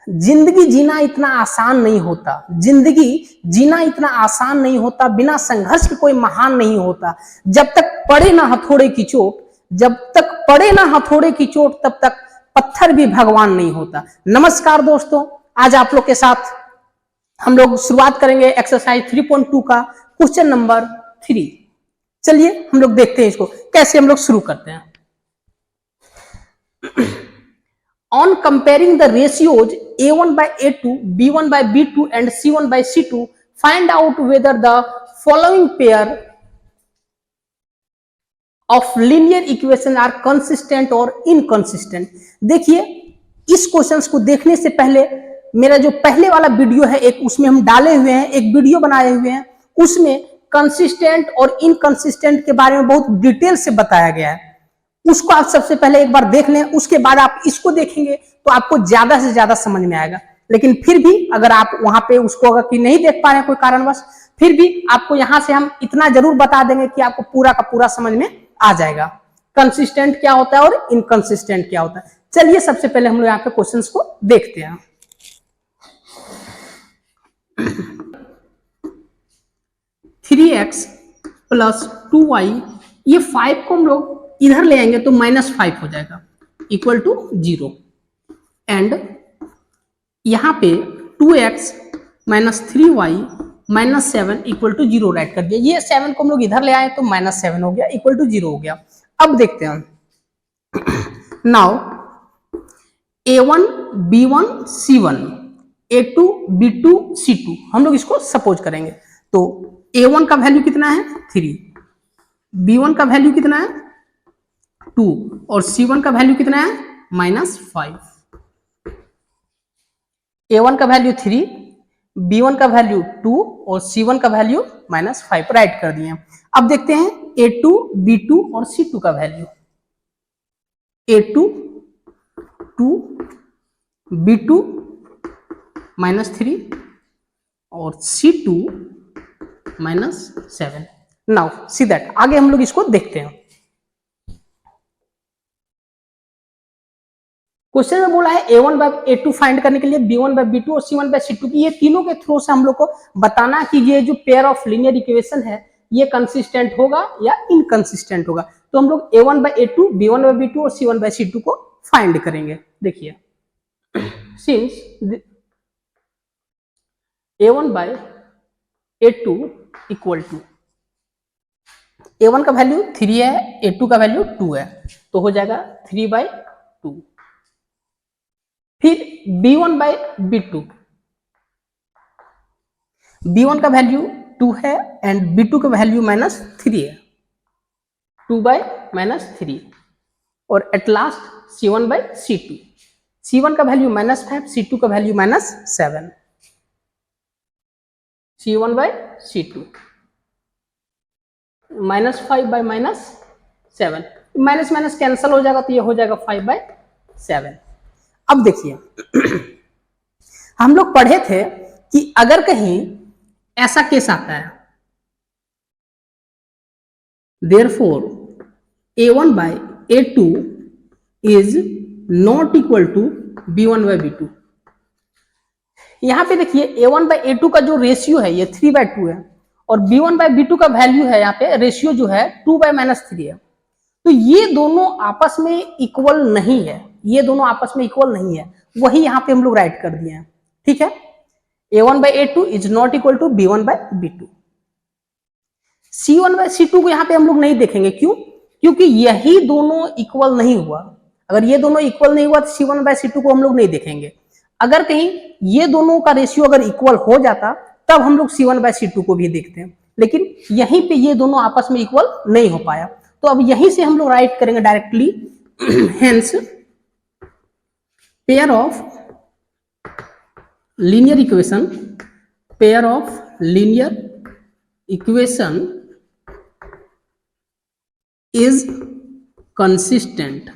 जिंदगी जीना इतना आसान नहीं होता, जिंदगी जीना इतना आसान नहीं होता, बिना संघर्ष के कोई महान नहीं होता। जब तक पड़े ना हथौड़े की चोट, जब तक पड़े ना हथौड़े की चोट, तब तक पत्थर भी भगवान नहीं होता। नमस्कार दोस्तों, आज आप लोग के साथ हम लोग शुरुआत करेंगे एक्सरसाइज 3.2 का क्वेश्चन नंबर 3। चलिए हम लोग देखते हैं इसको कैसे हम लोग शुरू करते हैं। On comparing the ratios A1 by A2, B1 by B2 and C1 by C2, find out whether the following pair of linear equations are consistent or inconsistent। देखिए इस क्वेश्चंस को देखने से पहले मेरा जो पहले वाला वीडियो है एक, उसमें हम डाले हुए हैं, एक वीडियो बनाए हुए हैं, उसमें कंसिस्टेंट और इनकंसिस्टेंट के बारे में बहुत डिटेल से बताया गया है। उसको आप सबसे पहले एक बार देख लें, उसके बाद आप इसको देखेंगे तो आपको ज्यादा से ज्यादा समझ में आएगा। लेकिन फिर भी अगर आप वहां पे उसको अगर कि नहीं देख पा रहे हैं कोई कारणवश, फिर भी आपको यहां से हम इतना जरूर बता देंगे कि आपको पूरा का पूरा समझ में आ जाएगा कंसिस्टेंट क्या होता है और इनकंसिस्टेंट क्या होता है। चलिए सबसे पहले हम लोग यहाँ पे क्वेश्चंस को देखते हैं। 3x प्लस 2y, ये 5 को हम लोग इधर ले आएंगे तो -5 हो जाएगा इक्वल टू 0। एंड यहां पे 2x minus 3y minus 7 equal to 0 write कर दिया। ये 7 को हम लोग इधर ले आए तो -7 हो गया इक्वल टू 0 हो गया। अब देखते हैं now A1 B1 C1 A2 B2 C2 हम लोग इसको सपोज करेंगे। तो A1 का वैल्यू कितना है 3, B1 का वैल्यू कितना है 2 और C1 का वैल्यू कितना है -5। A1 का वैल्यू 3, B1 का वैल्यू 2 और C1 का वैल्यू -5 राइट कर दिए। अब देखते हैं A2 B2 और C2 का वैल्यू। A2 2 B2 -3 और C2 -7। नाउ सी दैट, आगे हम लोग इसको देखते हैं। क्वेश्चन में बोला है A1 बाय A2 फाइंड करने के लिए B1 बाय B2 और C1 बाय C2 की, ये तीनों के थ्रू से हम लोग को बताना कि ये जो पेयर ऑफ लीनियर इक्वेशन है ये कंसिस्टेंट होगा या इनकंसिस्टेंट होगा। तो हम लोग A1 by A2, B1 by B2 और C1 बाय C2 को फाइंड करेंगे। देखिए since A1 by A2 equal to, A1 का वैल्यू 3 है, A2 का वैल्यू 2 है, तो हो जाएगा 3/2। फिर B1 बाय B2, B1 का वैल्यू 2 है एंड B2 का वैल्यू -3 है, 2/-3। और at last C1 by C2, C1 का वैल्यू -5, C2 का value -7, C1 by C2 -5/-7, minus minus cancel हो जाएगा तो ये हो जाएगा 5/7। अब देखिए हम लोग पढ़े थे कि अगर कहीं ऐसा केस आता है, therefore A1 by A2 is not equal to B1 by B2। यहां पे देखिए A1 बाय A2 का जो रेशियो है ये 3/2 है और B1 बाय B2 का वैल्यू है यहाँ पे रेशियो जो है 2/-3 है। तो ये दोनों आपस में इक्वल नहीं है, ये दोनों आपस में इक्वल नहीं है, वही यहाँ पे हम लोग राइट कर दिए हैं। ठीक है, A1 by A2 is not equal to B1 by B2। C1 by C2 को यहाँ पे हम लोग नहीं देखेंगे, क्यों? क्योंकि यही दोनों इक्वल नहीं हुआ। अगर ये दोनों इक्वल नहीं हुआ तो C1 बाय C2 को हम लोग नहीं देखेंगे। अगर कहीं ये दोनों का रेशियो अगर इक्वल हो जाता तब हम लोग C1 बाय C2 को भी देखते हैं, लेकिन यहीं पे ये दोनों आपस में इक्वल नहीं हो पाया। तो अब यहीं से हम लोग राइट करेंगे directly, hence pair of linear equation, pair of linear equation is consistent.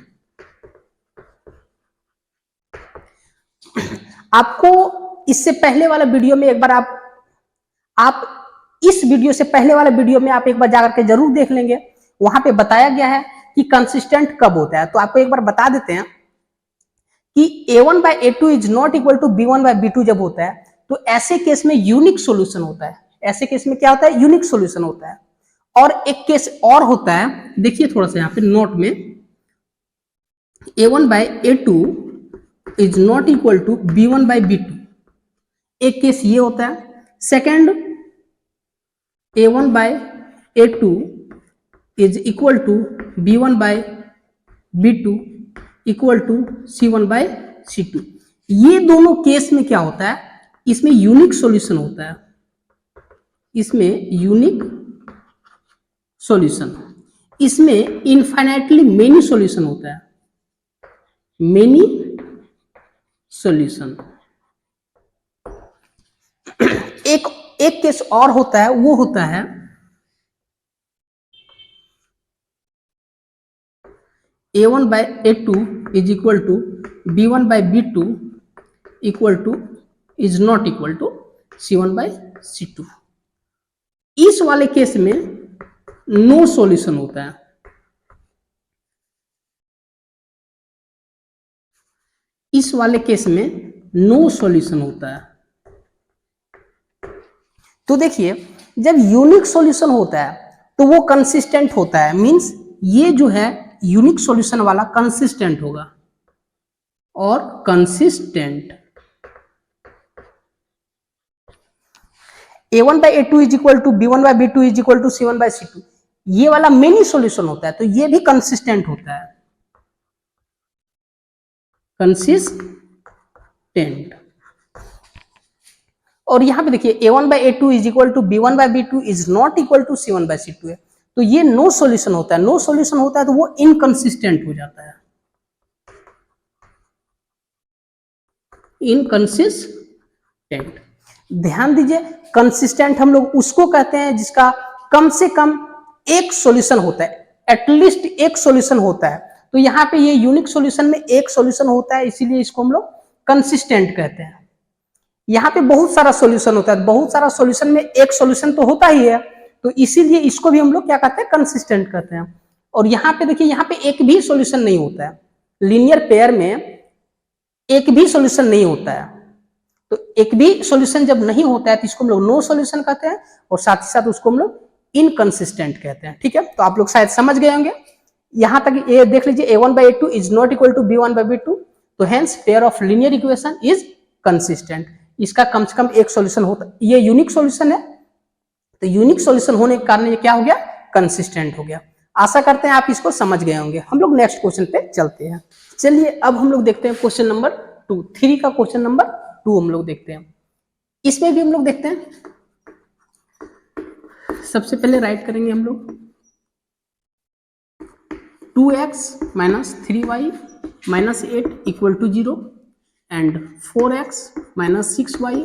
आपको इससे पहले वाला वीडियो में एक बार आप इस वीडियो से पहले वाला वीडियो में आप एक बार जाकर के जरूर देख लेंगे, वहां पे बताया गया है कि कंसिस्टेंट कब होता है। तो आपको एक बार बता देते हैं कि a1/a2 is not equal to b1/b2 जब होता है तो ऐसे केस में यूनिक सॉल्यूशन होता है। ऐसे केस में क्या होता है? यूनिक सॉल्यूशन होता है। और एक केस और होता है, देखिए थोड़ा सा यहाँ पे नोट में, a1/a2 is not equal to b1/b2, एक केस ये होता है। Second, a1/a2 is equal to b1/b2 equal to c1/c2। ये दोनों केस में क्या होता है? इसमें यूनिक सॉल्यूशन होता है, इसमें यूनिक सॉल्यूशन, इसमें इनफाइनाइटली मेनी सॉल्यूशन होता है, मेनी सॉल्यूशन। एक केस और होता है, वो होता है a1/a2 is equal to b1/b2 equal to is not equal to c1/c2। इस वाले केस में नो सॉल्यूशन होता है। इस वाले केस में नो सॉल्यूशन होता है। तो देखिए, जब यूनिक सॉल्यूशन होता है तो वो कंसिस्टेंट होता है, मींस ये जो है यूनिक सॉल्यूशन वाला कंसिस्टेंट होगा और consistent. a1/a2 is equal to b1/b2 is equal to c1/c2, ये वाला मेनी सॉल्यूशन होता है तो ये भी कंसिस्टेंट होता है, कंसिस्टेंट। और यहां पे देखिए a1/a2 is equal to b1/b2 is not equal to c1/c2 है, तो ये नो सॉल्यूशन होता है। नो सॉल्यूशन होता है तो वो इनकंसिस्टेंट हो जाता है, इनकंसिस्टेंट। ध्यान दीजिए, कंसिस्टेंट हम लोग उसको कहते हैं जिसका कम से कम एक सॉल्यूशन होता है, एटलीस्ट एक सॉल्यूशन होता है। तो यहाँ पे ये यूनिक सॉल्यूशन में एक सॉल्यूशन होता है, इसीलिए इसको हम लोग कंसिस्टेंट कहते हैं। यहाँ पे बहुत सारा सॉल्यूशन होता है, बहुत सारा सॉल्यूशन में एक सॉल्यूशन तो होता ही है, तो इसीलिए इसको भी हम लोग क्या कहते हैं? कंसिस्टेंट कहते हैं। और यहाँ पे देखिए, यहाँ पे एक भी सॉल्यूशन नहीं होता है, लीनियर पेयर में एक भी सॉल्यूशन नहीं होता है। तो एक भी सॉल्यूशन जब नहीं होता है तो इसको हम लोग नो सॉल्यूशन कहते हैं, और साथ ही साथ उसको हम लोग इनकंसिस्टेंट कहते हैं। ठीक है, तो आप लोग शायद समझ गए होंगे। यहां तक ये देख लीजिए, a1/a2 is not equal to b1/b2, तो hence pair of linear equation is consistent. इसका कम से कम एक सॉल्यूशन होता है, ये यूनिक सॉल्यूशन है, तो यूनिक सॉल्यूशन होने के कारण ये क्या हो गया? कंसिस्टेंट हो गया। आशा करते हैं आप इसको समझ गए होंगे। हम लोग नेक्स्ट क्वेश्चन पे चलते हैं। चलिए अब हम लोग देखते हैं क्वेश्चन नंबर 2, 3 का क्वेश्चन नंबर 2 हम लोग देखते हैं। इसमें भी हम लोग देखते हैं, सबसे पहले राइट करेंगे हम लोग 2x minus 3y minus 8 equal to 0 and 4x minus 6y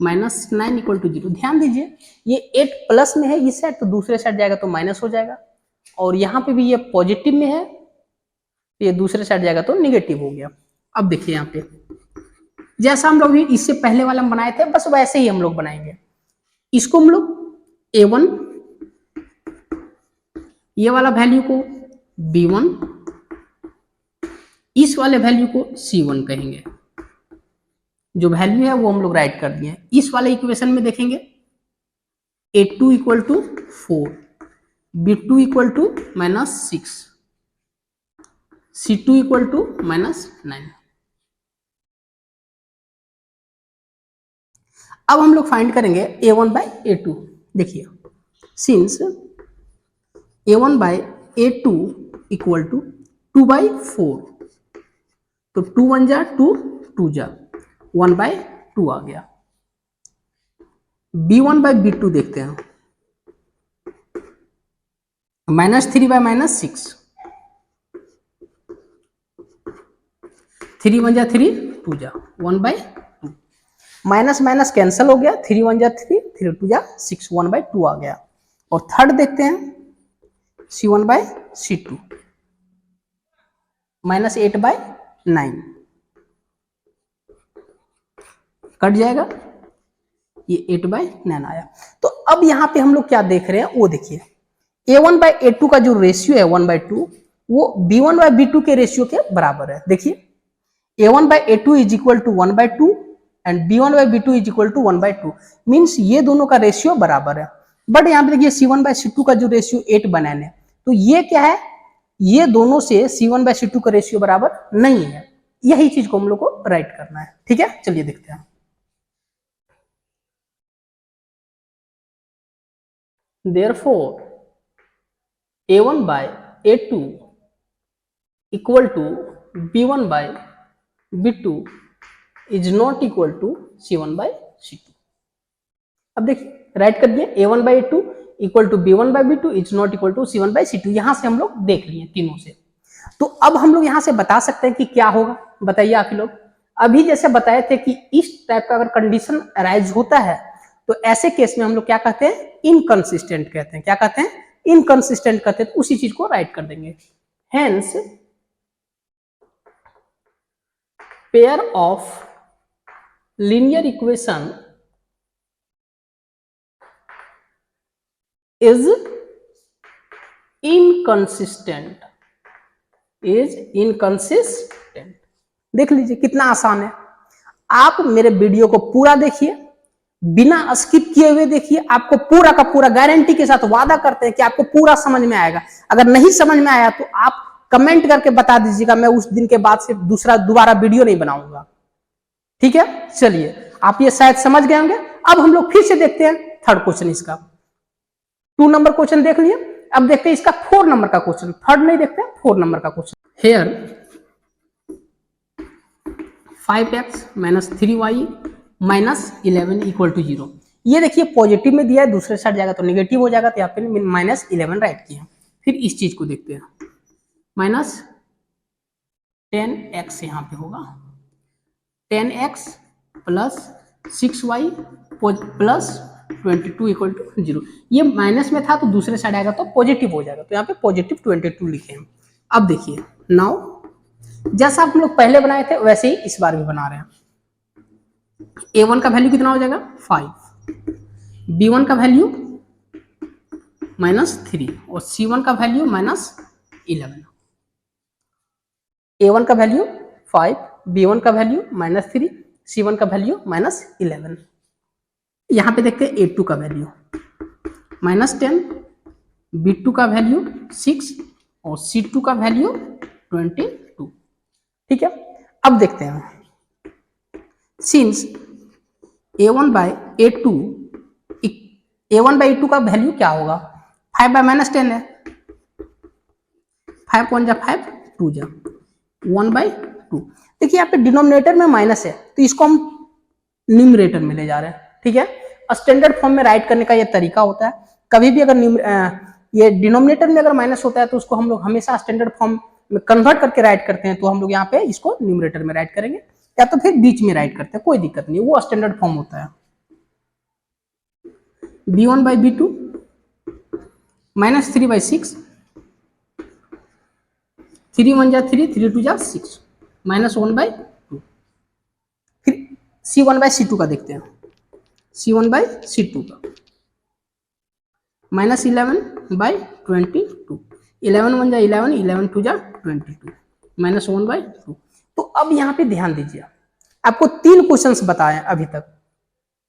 minus 9 equal to 0। ध्यान दीजिए, ये 8 प्लस में है इस साइड, तो दूसरे साइड जाएगा तो माइनस हो जाएगा, और यहाँ पे भी ये पॉजिटिव में है, ये दूसरे साइड जाएगा तो निगेटिव हो गया। अब देखिए यहाँ पे जैसा हम लोग इससे पहले वाला हम बनाए थे, बस वैसे ही हम लोग बनाएंगे। इसको हम लोग a1, ये वाला वैल्यू को b1, इस वाले वैल्यू को c1 कहेंगे। जो वैल्यू है वो हम लोग राइट कर दिए। इस वाले इक्वेशन में देखेंगे a2 equal to 4, b2 equal to -6, c2 equal to -9। अब हम लोग फाइंड करेंगे a1/a2। देखिए, सिंस a1/a2 इक्वल टू 2/4, तो 2 1 जा 2, 2 जा 1/2 आ गया। b1/b2 देखते हैं, -3/-6, 3 1 जा 3, 2 जा 1/2, माइनस माइनस कैंसिल हो गया, 3 1 जा 3, 3 2 जा 6, 1/2 आ गया। और थर्ड देखते हैं c1/c2, -8/9 कट जाएगा, ये 8/9 आया। तो अब यहाँ पे हम लोग क्या देख रहे हैं वो देखिए, a1/a2 का जो रेशियो है 1/2, वो b1/b2 के रेशियो के बराबर है। देखिए A1 by A2 is equal to 1/2 and B1 by B2 is equal to 1/2। Means ये दोनों का रेशियो बराबर है। बट यहाँ पे देखिए C1 by C2 का जो रेशियो 8 बनाने है, तो ये क्या है, ये दोनों से C1 by C2 का रेशियो बराबर नहीं है। यही चीज को हम लोग को राइट करना है। ठीक है, चलिए देखते हैं। Therefore, A1 by A2 equal to B1 by B2 is not equal to C1 by C2। अब देखिए राइट कर दिए, A1 by A2 equal to B1 by B2 is not equal to C1 by C2। यहां से हम लोग देख लिए तीनों से। तो अब हम लोग यहां से बता सकते हैं कि क्या होगा, बताइए आप ही लोग। अभी जैसे बताए थे कि इस टाइप का अगर कंडीशन अराइज होता है तो ऐसे केस में हम लोग क्या कहते हैं, इनकंसिस्टेंट कहते हैं। क्या कहते हैं, इनकंसिस्टेंट कहते हैं। तो उसी चीज को राइट कर देंगे। Hence pair of linear equation is inconsistent, is inconsistent. देख लीजिए कितना आसान है। आप मेरे वीडियो को पूरा देखिए, बिना स्किप किए हुए देखिए, आपको पूरा का पूरा गारंटी के साथ वादा करते हैं कि आपको पूरा समझ में आएगा। अगर नहीं समझ में आया तो आप कमेंट करके बता दीजिएगा, मैं उस दिन के बाद से दोबारा वीडियो नहीं बनाऊंगा। ठीक है, चलिए आप ये शायद समझ गए होंगे। अब हम लोग फिर से देखते हैं थर्ड क्वेश्चन। इसका 2 नंबर क्वेश्चन देख लिए, अब देखते हैं इसका 4 नंबर का क्वेश्चन। थर्ड नहीं देखते, 4 नंबर का question. Here 5x minus 3y minus 11 equal to 0। ये देखिए पॉजिटिव में दिया है, दूसरे साइड जाएगा तो नेगेटिव हो जाएगा, तो यहाँ पे माइनस 11 राइट किया। फिर इस चीज को देखते हैं, माइनस 10x यहाँ पे होगा, 10x plus 6y plus 22 equal to 0। ये माइनस में था तो दूसरे साइड आएगा तो पॉजिटिव हो जाएगा, तो यहाँ पे पॉजिटिव 22 लिखे हैं। अब देखिए नाउ जैसा हम लोग पहले बनाए थे वैसे ही इस बार भी बना रहे हैं। A1 का वैल्यू कितना हो जाएगा 5, B1 का वैल्यू -3 और C1 का वैल्यू -11। A1 का वैल्यू 5, B1 का वैल्यू -3, C1 का वैल्यू -11। यहां पे देखते हैं A2 का वैल्यू -10, B2 का वैल्यू 6 और C2 का वैल्यू 22। ठीक है, अब देखते हैं since A1 by A2, A1 by A2 का वैल्यू क्या होगा, 5 by -10 है, 5 1 जा 5 2 जा 1 by 2। देखिए यहाँ पे डिनोमिनेटर में माइनस है तो इसको हम न्यूमरेटर में ले जा रहे हैं। ठीक है, स्टैंडर्ड फॉर्म में राइट करने का ये तरीका होता है। कभी भी अगर ये डिनोमिनेटर में अगर माइनस होता है तो उसको हम लोग हमेशा स्टैंडर्ड फॉर्म में कन्वर्ट करके राइट करते हैं। तो हम लोग यहाँ पे इसको न्यूमरेटर में राइट करेंगे या तो फिर बीच में राइट करते हैं, कोई दिक्कत नहीं, वो स्टैंडर्ड फॉर्म होता है। B1 by B2 -3 by 6, 3 1 जा 3, 3 2 जा 6, -1 by 2। फिर C1 by C2 का देखते हैं, C1 by C2 का -11 by 22, 11 1 जा 11, 11 2 जा 22, -1 by 2। तो अब यहाँ पे ध्यान दीजिए, आपको 3 क्वेश्चंस बताए अभी तक,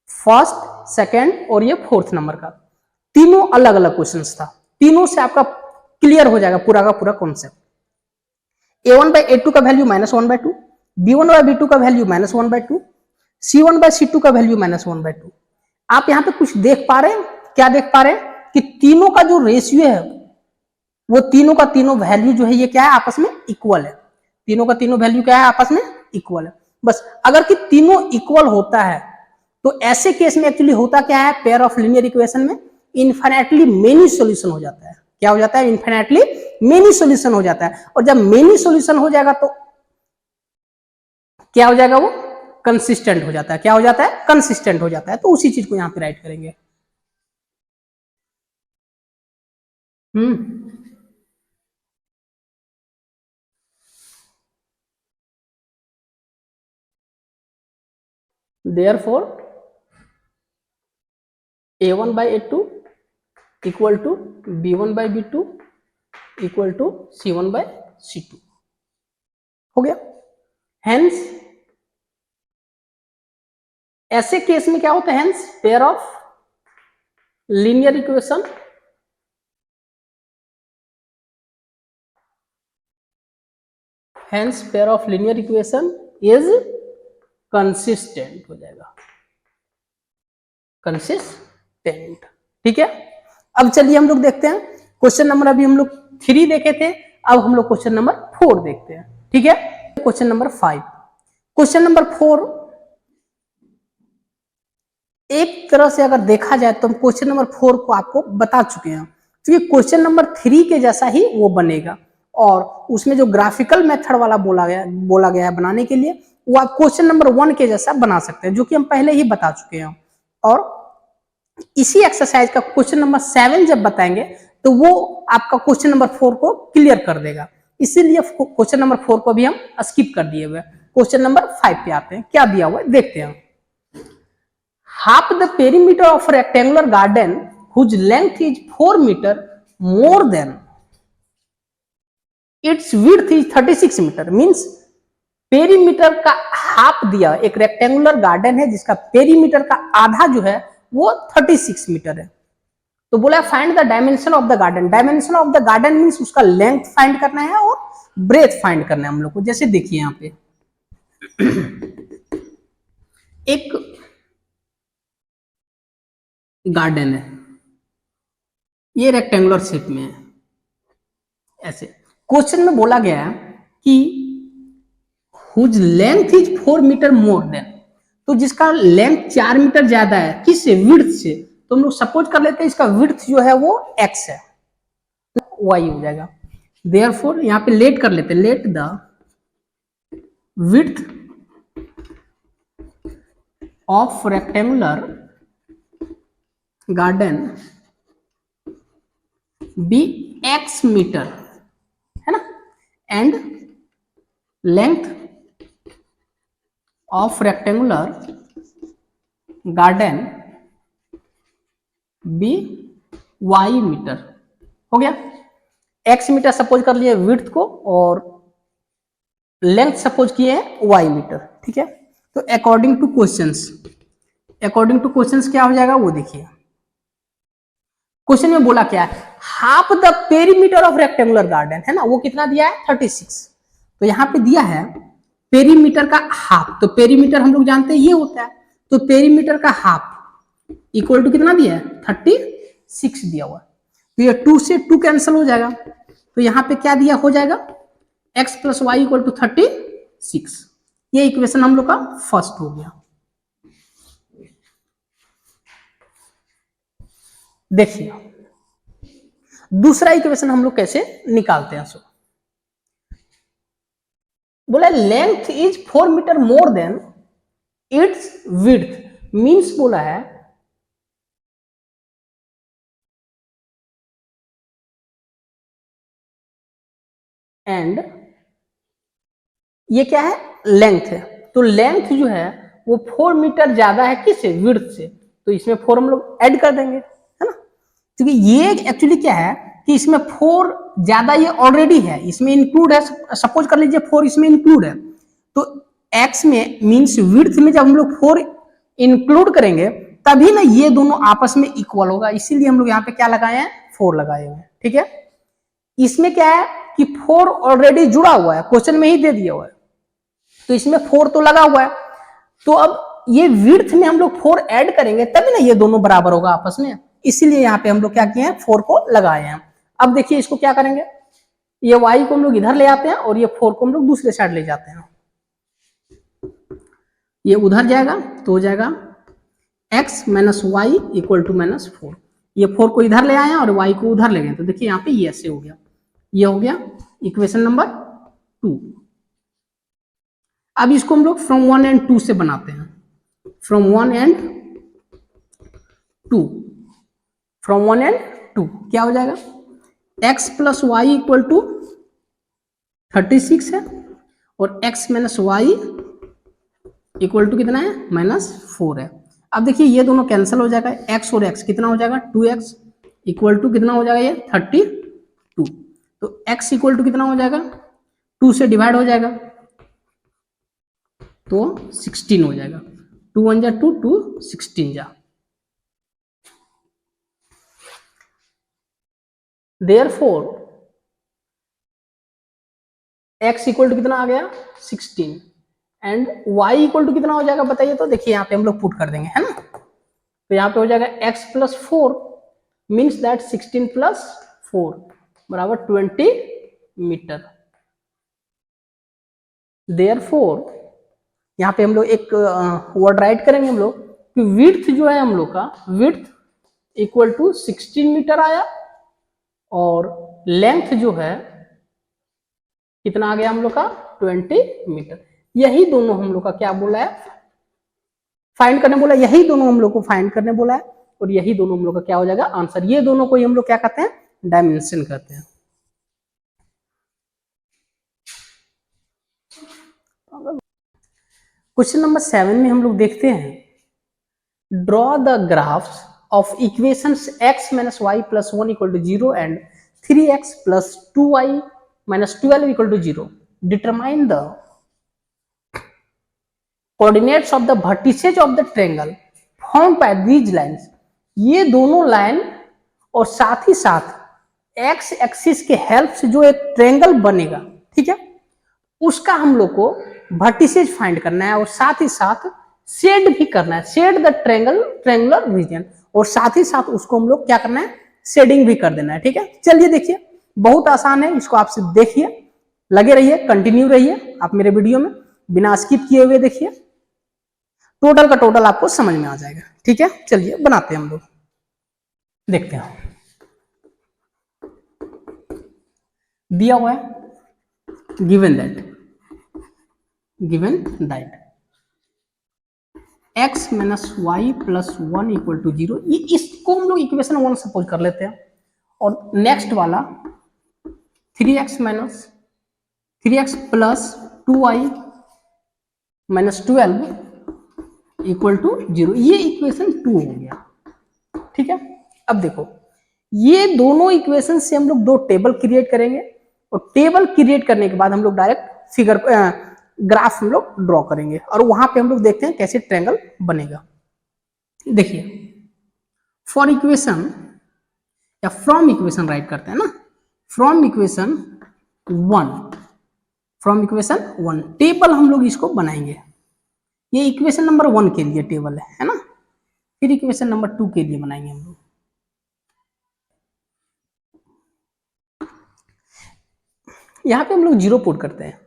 फर्स्ट, सेकंड और ये 4th नंबर का। तीनों अलग अलग क्वेश्चंस था, तीनों से आपका क्लियर हो जाएगा पूरा का पूरा कॉन्सेप्ट। A1 by A2 का वैल्यू -1/2, B1 by B2 का वैल्यू -1/2, C1 by C2 का वैल्यू -1/2। आप यहाँ पे कुछ देख पा रहे हैं, क्या देख पा रहे हैं कि तीनों का जो रेशियो है वो तीनों का तीनों वैल्यू जो है ये क्या है, आपस में इक्वल है। तीनों का तीनों वैल्यू क्या है, आपस में इक्वल है। बस अगर कि तीनों इक्वल होता है तो ऐसे केस में एक्चुअली होता क्या है, पेयर ऑफ लीनियर इक्वेशन में इनफाइनाइटली मेनी सॉल्यूशन हो जाता है। क्या हो जाता है, इनफाइनाइटली मेनी सॉल्यूशन हो जाता है। और जब मेनी सॉल्यूशन हो जाएगा तो क्या हो जाएगा, वो कंसिस्टेंट हो जाता है। क्या हो जाता है, कंसिस्टेंट हो जाता है। तो उसी चीज को यहां पे राइट करेंगे। Therefore, A1 by A2 equal to B1 by B2 equal to C1 by C2 हो गया। हेंस ऐसे केस में क्या होता है, hence pair of linear equation hence pair of linear equation is consistent हो जाएगा, कंसिस्टेंट। ठीक है, अब चलिए हम लोग देखते हैं क्वेश्चन नंबर, अभी हम लोग 3 देखे थे, अब हम लोग क्वेश्चन नंबर 4 देखते हैं। ठीक है, क्वेश्चन नंबर 5। क्वेश्चन नंबर 4 एक तरह से अगर देखा जाए तो हम क्वेश्चन नंबर 4 को आपको बता चुके हैं, क्योंकि क्वेश्चन नंबर 3 के जैसा ही वो बनेगा, और उसमें जो ग्राफिकल मेथड वाला बोला गया है बनाने के लिए, वो आप क्वेश्चन नंबर 1 के जैसा बना सकते हैं, जो कि हम पहले ही बता चुके हैं। और इसी एक्सरसाइज का क्वेश्चन नंबर 7 जब बताएंगे तो वो आपका क्वेश्चन नंबर 4 को क्लियर कर देगा, इसीलिए क्वेश्चन नंबर 4 को भी हम स्किप कर दिए हुए। क्वेश्चन नंबर 5 पे आते हैं, क्या दिया हुआ है देखते हैं। Half the perimeter of a rectangular garden whose length is 4 meter more than its width is 36 meter means perimeter का हाफ दिया, एक रेक्टेंगुलर गार्डन है जिसका पेरीमीटर का आधा जो है वो 36 मीटर है। तो बोला find the dimension of the garden. Dimension of the garden means उसका लेंथ फाइंड करना है और ब्रेथ फाइंड करना है हम लोग को। जैसे देखिए यहाँ पे एक गार्डन है, ये रेक्टेंगुलर शेप में है। ऐसे क्वेश्चन में बोला गया है कि whose length is 4 metre more than, तो जिसका लेंथ 4 मीटर ज्यादा है, किससे, विड्थ से, तो हम लोग सपोज कर लेते हैं इसका विड्थ जो है वो x है, तो y हो जाएगा। देयरफॉर यहाँ पे लेट कर लेते हैं, let the width of rectangular garden be x metre, है ना, and length of rectangular garden be y metre. हो गया, x मीटर सपोज कर लिए विड्थ को और लेंथ सपोज किए हैं y मीटर। ठीक है, तो अकॉर्डिंग टू क्वेश्चंस क्या हो जाएगा वो देखिए। क्वेश्चन में बोला क्या है, half the perimeter of rectangular garden, है ना, वो कितना दिया है 36, तो यहाँ पे दिया है पेरीमीटर का हाफ, तो पेरीमीटर हम लोग जानते हैं ये होता है, तो पेरीमीटर का हाफ इक्वल टू कितना दिया है 36 दिया हुआ है, तो ये 2 से 2 कैंसिल हो जाएगा, तो यहाँ पे क्या दिया हो जाएगा x plus y equal to 36। ये इक्वेशन हम लोग का फर्स्ट हो गया। देखिए दूसरा इक्वेशन हम लोग कैसे निकालते हैं। सो बोला length is 4 metre more than its width, means बोला है एंड ये क्या है, लेंथ है, तो लेंथ जो है वो 4 मीटर ज्यादा है किससे, विड्थ से, तो इसमें 4 हम लोग ऐड कर देंगे, है ना, क्योंकि ये एक्चुअली क्या है कि इसमें 4 ज्यादा ये ऑलरेडी है, इसमें इंक्लूड है, सपोज कर लीजिए 4 इसमें इंक्लूड है, तो x में मींस विड्थ में जब हम लोग 4 इंक्लूड करेंगे तभी ना ये दोनों आपस में इक्वल होगा, इसीलिए हम लोग यहाँ पे क्या लगाए हैं 4 लगाए हुए हैं। ठीक है, इसमें क्या है कि 4 ऑलरेडी जुड़ा हुआ है, क्वेश्चन में ही दे दिया हुआ है, तो इसमें 4 तो लगा हुआ है, तो अब ये विड्थ में हम लोग 4 ऐड करेंगे तभी ना ये दोनों बराबर होगा आपस में, इसीलिए यहाँ पे हम लोग क्या किए हैं 4 को लगाए हैं। अब देखिए इसको क्या करेंगे, ये y को हम लोग इधर ले आते हैं और ये 4 को हम लोग दूसरे साइड ले जाते हैं, ये उधर जाएगा तो हो जाएगा x minus y equal to -4, ये 4 को इधर ले आए और y को उधर ले गए, तो देखिए यहाँ पे ये ऐसे हो गया, ये हो गया इक्वेशन नंबर 2। अब इसको हम लोग फ्रॉम 1 एंड 2 से बनाते हैं, फ्रॉम 1 एंड 2, फ्रॉम 1 एंड 2 क्या हो जाएगा, x plus y equal to 36 है और x minus y equal to कितना है -4 है। अब देखिए ये दोनों कैंसिल हो जाएगा, x और x कितना हो जाएगा 2x इक्वल टू कितना हो जाएगा ये 32, तो x इक्वल टू कितना हो जाएगा 2 से डिवाइड हो जाएगा, तो 16 हो जाएगा। 2 1 जा 2, 2 16 जा। देयरफॉर x इक्वल टू कितना आ गया 16 एंड y इक्वल टू कितना हो जाएगा बताइए। तो देखिए यहाँ पे हम लोग पुट कर देंगे, है ना। तो यहाँ पे हो जाएगा x plus 4 means that 16 plus 4 बराबर 20 मीटर। देयरफॉर यहाँ पे हम लोग एक वर्ड राइट करेंगे हम लोग कि विड्थ जो है हम लोग का विड्थ इक्वल टू 16 मीटर आया और लेंथ जो है कितना आ गया हम लोग का 20 मीटर। यही दोनों हम लोग का क्या बोला है फाइंड करने बोला, यही दोनों हम लोग को फाइंड करने बोला है और यही दोनों हम लोग का क्या हो जाएगा आंसर। ये दोनों को ही हम लोग क्या कहते हैं डायमेंशन कहते हैं। क्वेश्चन नंबर 7 में हम लोग देखते हैं draw the graphs of equations x minus y plus 1 equal to 0 and 3x plus 2y minus 12 equal to 0। Determine the coordinates of the vertices of the triangle formed by these lines. ये दोनों line और साथ ही साथ x axis के help से जो एक triangle बनेगा, ठीक है, उसका हम लोग को वर्टिसेज फाइंड करना है और साथ ही साथ शेड भी करना है, शेड द ट्रायंगुलर रीजन, और साथ ही साथ उसको हम लोग क्या करना है शेडिंग भी कर देना है। ठीक है, चलिए देखिए बहुत आसान है, इसको आप सिर्फ देखिए, लगे रहिए, कंटिन्यू रहिए आप मेरे वीडियो में, बिना स्किप किए हुए देखिए, टोटल का टोटल आपको समझ में आ जाएगा। ठीक है, चलिए बनाते हैं हम लोग, देखते हैं। दिया हुआ है given that x minus y plus 1 equal to 0, ये इसको हम लोग इक्वेशन 1 सपोज कर लेते हैं, और नेक्स्ट वाला 3x plus 2y minus 12 equal to 0, ये इक्वेशन 2 हो गया। ठीक है, अब देखो ये दोनों इक्वेशन से हम लोग दो टेबल क्रिएट करेंगे और टेबल क्रिएट करने के बाद हम लोग डायरेक्ट फिगर ग्राफ हम लोग ड्रॉ करेंगे और वहां पे हम लोग देखते हैं कैसे ट्रायंगल बनेगा। देखिए फॉर इक्वेशन या फ्रॉम इक्वेशन राइट करते हैं ना, फ्रॉम इक्वेशन 1 टेबल हम लोग इसको बनाएंगे। ये इक्वेशन नंबर 1 के लिए टेबल है ना, फिर इक्वेशन नंबर 2 के लिए बनाएंगे हम लोग। यहां पे हम लोग 0 पुट करते हैं,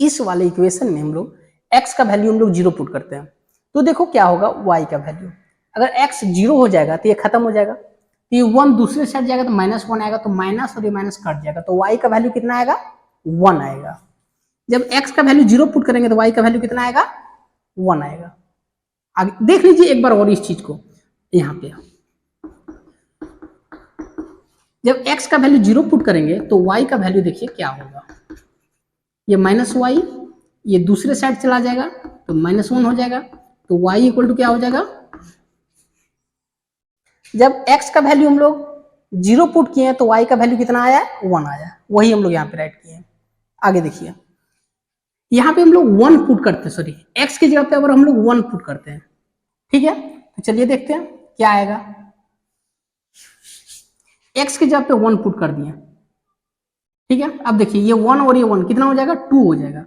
इस वाले इक्वेशन में हम लोग x का वैल्यू हम लोग 0 पुट करते हैं, तो देखो क्या होगा y का वैल्यू, अगर x 0 हो जाएगा तो ये खत्म हो जाएगा, तो ये 1 दूसरे साइड जाएगा तो -1 आएगा, तो माइनस और ये माइनस कट जाएगा, तो y का वैल्यू कितना आएगा 1 आएगा। जब x का वैल्यू 0 पुट करेंगे तो y का वैल्यू कितना आएगा 1 आएगा। आगे देख लीजिए एक बार और इस चीज को, यहाँ पे जब x का वैल्यू 0 पुट करेंगे तो y का वैल्यू देखिए क्या होगा, ये -y ये दूसरे साइड चला जाएगा तो -1 हो जाएगा, तो y इक्वल टू क्या हो जाएगा, जब x का वैल्यू हम लोग 0 पुट किए हैं तो y का वैल्यू कितना आया 1 आया, वही हम लोग यहाँ पे राइट किए हैं। आगे देखिए यहाँ पे हम लोग 1 पुट करते हैं, सॉरी x की जगह पे अगर हम लोग 1 पुट करते हैं, ठीक है, तो चलिए देखते हैं क्या आएगा। x की जगह पे 1 पुट कर दिए, ठीक है, अब देखिए ये 1 और ये 1 कितना हो जाएगा 2 हो जाएगा,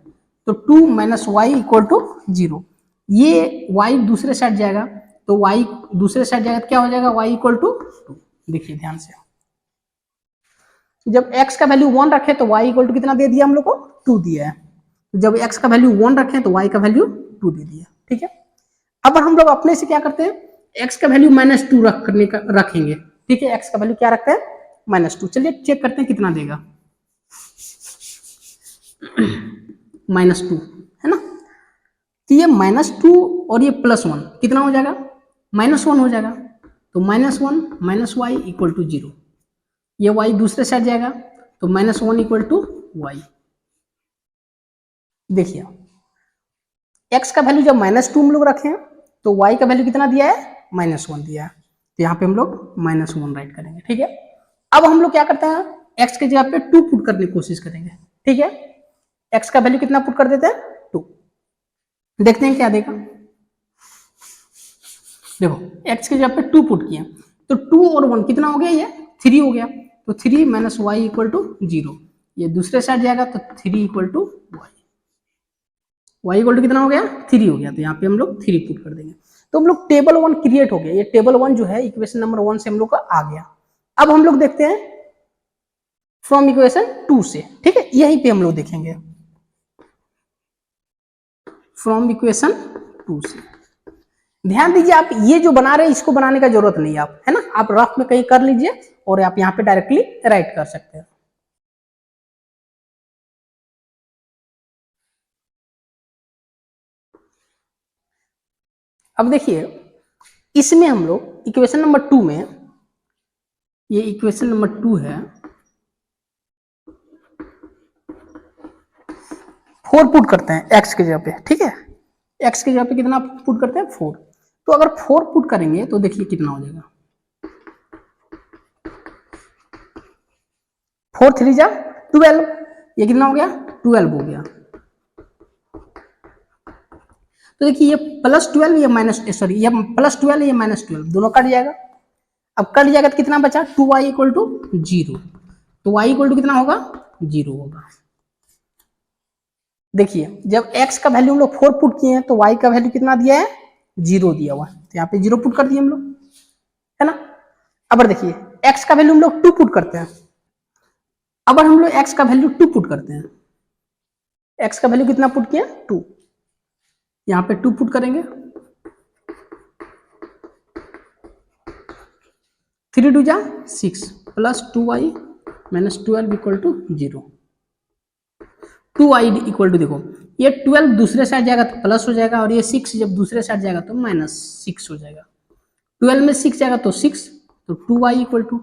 तो 2 माइनस वाई इक्वल टू 0, ये y दूसरे साइड जाएगा तो y दूसरे साइड जाएगा तो क्या हो जाएगा y इक्वल टू 2। देखिए ध्यान से, जब x का वैल्यू 1 रखे तो y इक्वल टू कितना दे दिया हम लोग को 2 दिया है, तो जब x का वैल्यू 1 रखे तो y का वैल्यू 2 दे दिया। ठीक है, अब हम लोग अपने से क्या करते हैं x का वैल्यू -2 रखेंगे, ठीक है, x का वैल्यू क्या रखते हैं -2, चलिए चेक करते हैं कितना देगा -2 है ना, तो ये -2 और ये +1 कितना हो जाएगा -1 हो जाएगा, तो -1 माइनस वाई इक्वल टू 0, ये y दूसरे साइड जाएगा तो -1 इक्वल टू वाई। देखिए x का वैल्यू जब -2 हम लोग रखे हैं तो y का वैल्यू कितना दिया है -1 दिया है, तो यहाँ पे हम लोग -1 राइट करेंगे। ठीक है, अब हम लोग क्या करते हैं x की जगह पे 2 पुट करने की कोशिश करेंगे। ठीक है, x का वैल्यू कितना पुट कर देते हैं 2, देखते हैं क्या देगा। देखो x के जगह पे 2 पुट किया तो 2 और 1 कितना हो गया, ये 3 हो गया। तो 3 माइनस वाई इक्वल टू 0, ये दूसरे साइड जाएगा तो 3 equal to y, y equal to कितना हो गया 3 हो गया। तो यहाँ पे हम लोग 3 पुट कर देंगे। तो हम लोग टेबल 1 क्रिएट हो गया, ये टेबल 1 जो है इक्वेशन नंबर 1 से हम लोग का आ गया। अब हम लोग देखते हैं फ्रॉम इक्वेशन 2 से, ठीक है, यहीं पे हम लोग देखेंगे फ्रॉम इक्वेशन 2 से। ध्यान दीजिए, आप ये जो बना रहे हैं इसको बनाने का जरूरत नहीं है, आप है ना, आप रफ में कहीं कर लीजिए और आप यहाँ पे डायरेक्टली राइट कर सकते हैं। अब देखिए इसमें हम लोग इक्वेशन नंबर 2 में, ये इक्वेशन नंबर 2 है, 4 पुट करते हैं एक्स की जगह पे, ठीक है, एक्स की जगह पे कितना पुट करते हैं 4। तो अगर 4 पुट करेंगे तो देखिए कितना हो जाएगा, 4 3 जा 12, ये कितना हो गया 12 हो गया। तो देखिए ये +12 ये माइनस, सॉरी ये +12 ये -12 दोनों कट जाएगा। अब कट जाएगा तो कितना बचा 2y इक्वल टू 0, तो y इक्वल टू कितना होगा 0 होगा। देखिए जब x का वैल्यू हम लोग 4 पुट किए हैं तो y का वैल्यू कितना दिया है 0 दिया हुआ, तो यहाँ पे 0 पुट कर दिए हम लोग, है ना। अब देखिए x का वैल्यू हम लोग 2 पुट करते हैं, अब हम लोग x का वैल्यू 2 पुट करते हैं, x का वैल्यू कितना पुट किया 2, यहाँ पे 2 पुट करेंगे, 3 2 जा 6 plus 2y minus 12 equal to 0, 2y equal to, देखो ये 12 दूसरे साइड जाएगा तो प्लस हो जाएगा और ये 6 जब दूसरे साइड जाएगा तो -6 हो जाएगा। 12 में 6 जाएगा तो 6, तो 2y इक्वल टू,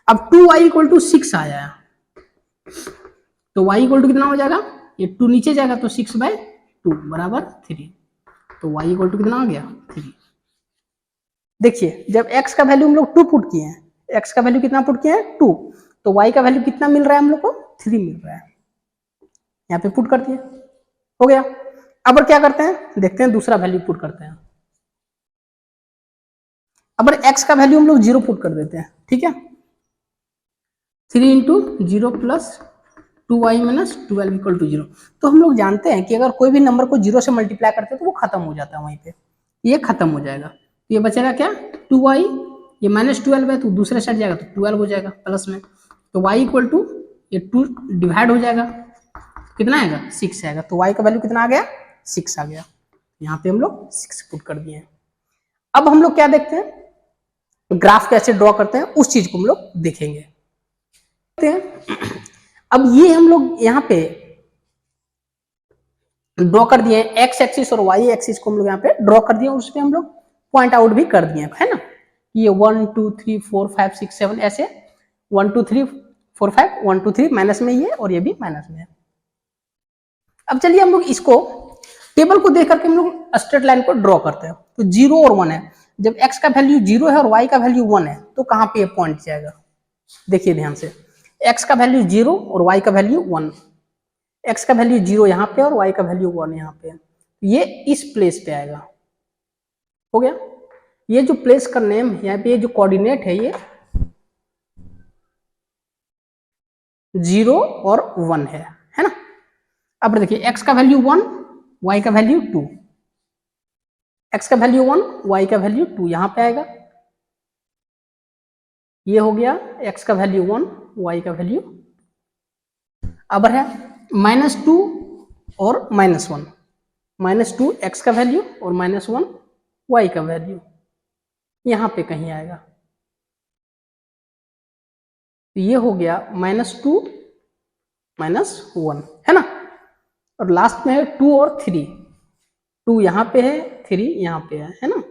अब 2y इक्वल टू 6 आया तो y इक्वल टू कितना हो जाएगा, ये 2 नीचे जाएगा तो 6/2 बराबर 3, तो y इक्वल टू कितना आ गया 3। देखिए जब x का वैल्यू हम लोग 2 पुट किए हैं, x का वैल्यू कितना पुट किए हैं 2, तो y का वैल्यू कितना मिल रहा है हम लोग को 3 मिल रहा है, यहाँ पे पुट कर दिए हो गया। अब क्या करते हैं देखते हैं दूसरा वैल्यू पुट करते हैं। अब x का वैल्यू हम लोग 0 पुट कर देते हैं, ठीक है, 3 into 0 plus 2y minus 12 equal to 0। तो हम लोग जानते हैं कि अगर कोई भी नंबर को 0 से मल्टीप्लाई करते हैं तो वो खत्म हो जाता है वहीं पे, ये खत्म हो जाएगा। तो ये बचेगा क्या 2y, ये -12 है तो दूसरे साइड जाएगा तो 12 हो जाएगा प्लस में, तो y इक्वल टू ये 2 डिवाइड हो जाएगा, कितना आएगा 6 आएगा, तो y का वैल्यू कितना आ गया 6 आ गया। यहाँ पे हम लोग 6 पुट कर दिए हैं। अब हम लोग क्या देखते हैं ग्राफ कैसे ड्रॉ करते हैं उस चीज को हम लोग देखेंगे। अब ये हम लोग यहाँ पे ड्रॉ कर दिए एक्स एक्सिस और वाई एक्सिस को हम लोग यहाँ पे ड्रॉ कर दिए, उस पर हम लोग पॉइंट आउट भी कर दिए है ना, ये 1 2 3 4 5 6 7 ऐसे 1 2 3 4 5 1 2 3 माइनस में ये और ये भी माइनस में है। अब चलिए हम लोग इसको टेबल को देख करके हम लोग स्ट्रेट लाइन को ड्रॉ करते हैं। तो 0 और 1 है, जब x का वैल्यू 0 है और y का वैल्यू 1 है तो कहाँ पे पॉइंट जाएगा, देखिए ध्यान से, x का वैल्यू 0 और y का वैल्यू 1, x का वैल्यू 0 यहाँ पे और y का वैल्यू 1 यहाँ पे, ये इस प्लेस पे आएगा, हो गया। ये जो प्लेस का नेम यहाँ पे, ये जो कोऑर्डिनेट है ये 0 और 1 है ना। अब देखिए x का वैल्यू 1 y का वैल्यू 2, x का वैल्यू 1 y का वैल्यू 2 यहाँ पे आएगा, ये हो गया x का वैल्यू 1 y का वैल्यू, अब है -2 और -1, -2 x का वैल्यू और -1 y का वैल्यू यहाँ पे कहीं आएगा, तो ये हो गया -2 -1 है ना, और लास्ट में है 2 और 3, 2 यहाँ पे है 3 यहाँ पे है ना,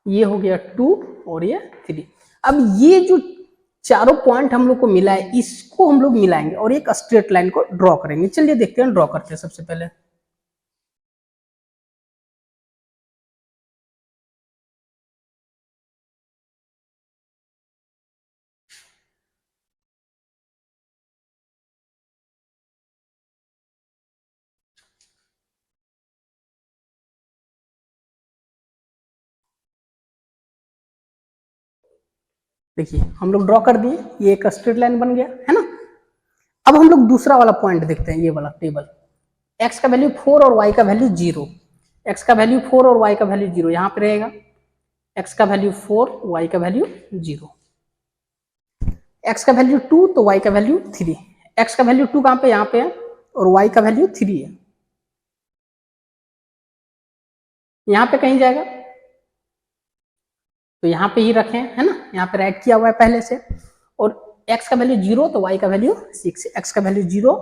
ये हो गया 2 और ये 3। अब ये जो चारों पॉइंट हम लोग को मिला है इसको हम लोग मिलाएंगे और एक स्ट्रेट लाइन को ड्रॉ करेंगे। चलिए देखते हैं, ड्रॉ करते हैं सबसे पहले। देखिए हम लोग ड्रॉ कर दिए, ये एक स्ट्रेट लाइन बन गया है ना। अब हम लोग दूसरा वाला पॉइंट देखते हैं, ये वाला टेबल, x का वैल्यू 4 और y का वैल्यू 0, x का वैल्यू 4 और y का वैल्यू 0 यहाँ पे रहेगा, x का वैल्यू 4, y का वैल्यू 0, x का वैल्यू 2 तो y का वैल्यू 3, x का वैल्यू 2 कहाँ पे, यहाँ पे है, और y का वैल्यू 3 है, यहाँ पे कहीं जाएगा तो यहाँ पे ही रखें है ना, यहाँ पे राइट किया हुआ है पहले से, और x का वैल्यू 0 तो y का वैल्यू 6, x का वैल्यू 0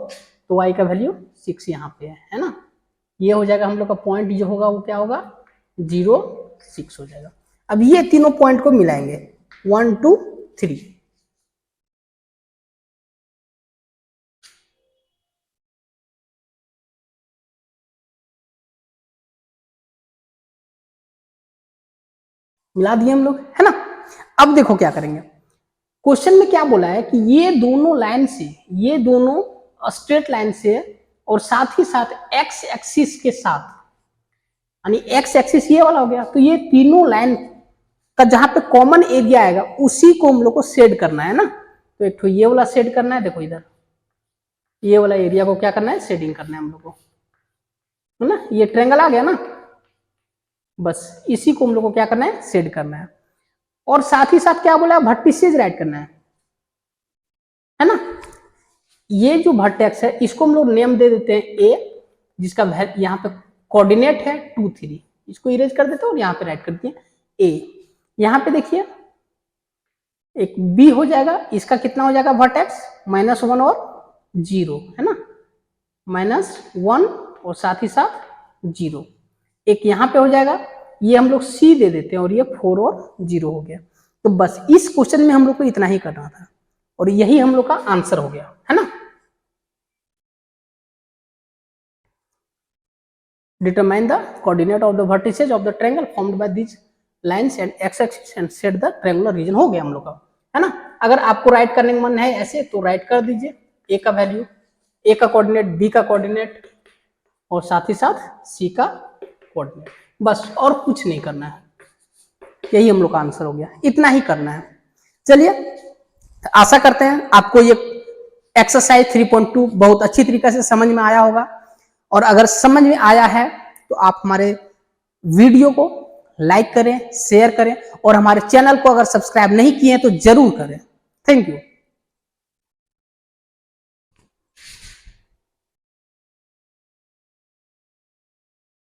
तो y का वैल्यू 6 यहाँ पे है ना। ये हो जाएगा हम लोग का पॉइंट जो होगा वो क्या होगा, 0 6 हो जाएगा। अब ये तीनों पॉइंट को मिलाएंगे 1 2 3, मिला दिए हम लोग है ना। अब देखो क्या करेंगे, क्वेश्चन में क्या बोला है कि ये दोनों लाइन से, ये दोनों स्ट्रेट लाइन से और साथ ही साथ एक्स एक्सिस के साथ, यानी एक्स एक्सिस ये वाला हो गया, तो ये तीनों लाइन का जहां पे कॉमन एरिया आएगा उसी को हम लोग को शेड करना है ना। तो एक तो ये वाला शेड करना है, देखो इधर ये वाला एरिया को क्या करना है, शेडिंग करना है हम लोग को, है ना। ये ट्रायंगल आ गया ना, बस इसी को हम लोग को क्या करना है, शेड करना है। और साथ ही साथ क्या बोला, वर्टिसेस राइट करना है ना। ये जो वर्टेक्स है इसको हम लोग नेम दे देते हैं ए, जिसका यहाँ पे कोऑर्डिनेट है 2 3, इसको इरेज कर देते हैं और यहाँ पे राइट कर दिए ए। यहाँ पे देखिए एक बी हो जाएगा, इसका कितना हो जाएगा वर्टेक्स, -1 और 0 है ना, -1 और साथ ही साथ 0। एक यहाँ पे हो जाएगा, ये हम लोग सी दे देते हैं और ये 4 और 0 हो गया। तो बस इस क्वेश्चन में हम लोग को इतना ही करना था और यही हम लोग का आंसर हो गया है ना। Determine the coordinate of the vertices of the triangle formed by these lines and x-axis and set the triangular region, हो गया हम लोग का है ना। अगर आपको राइट करने का मन है ऐसे तो राइट कर दीजिए, ए का वैल्यू, ए का कोऑर्डिनेट, बी का कोऑर्डिनेट और साथ ही साथ सी का कोऑर्डिनेट, बस और कुछ नहीं करना है, यही हम लोग का आंसर हो गया, इतना ही करना है। चलिए आशा करते हैं आपको ये एक्सरसाइज 3.2 बहुत अच्छी तरीके से समझ में आया होगा, और अगर समझ में आया है तो आप हमारे वीडियो को लाइक करें, शेयर करें और हमारे चैनल को अगर सब्सक्राइब नहीं किए हैं तो जरूर करें। Thank you.